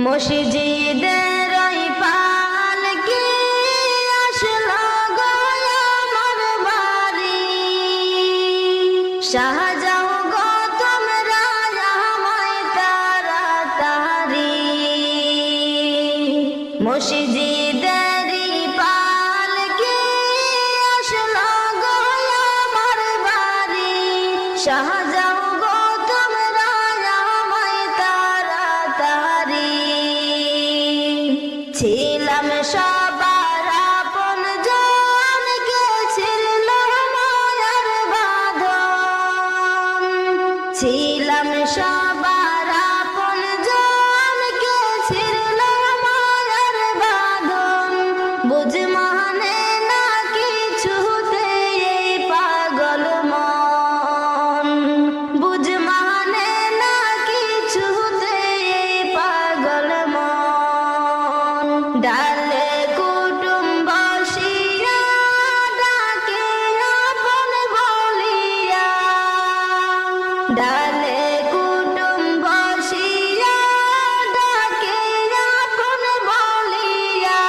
মসজিদের ওই পালকি আসলো গো আমার বাড়ি, শাহজাও গো তোমরা আমায় তাড়াতাড়ি। মসজিদের পালকি আসলো গো আমার বাড়ি, শাহজাও গো তোমরা আমায় তাড়াতাড়ি। ছিলাম সবার আপন জন, কে ছিল মায়ার বাঁধন। ছিলাম সবার আপন জন, কে ছিল মায়ার বাঁধন। বুঝ মানে না কিছুতে এই পাগল মন, বুঝ মানে না কিছুতে এই পাগল মন। ডালে কুটুম বসিয়া ডাকে আপন বলিয়া, ডালে কুটুম বসিয়া ডাকে আপন বলিয়া।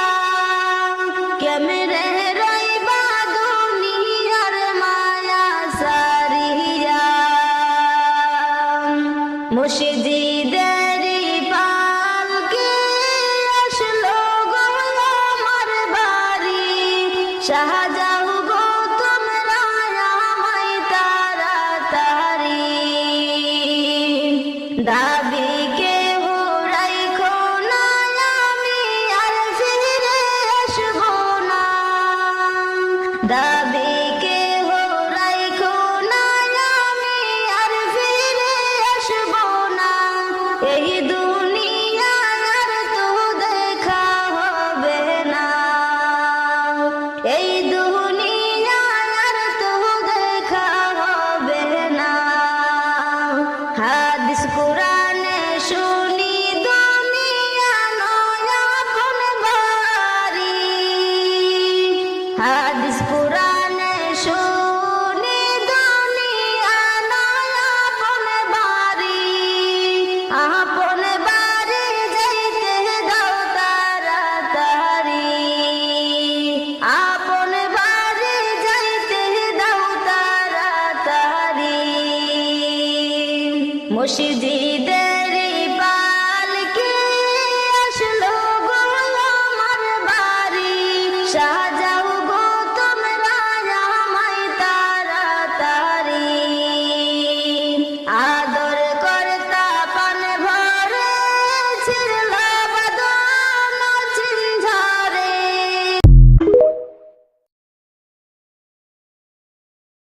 কেমনে রইবা দুনিয়ার মায়া সারিয়া। মসজিদের পালকি আসলো গো আমার বাড়ি, শাহজাও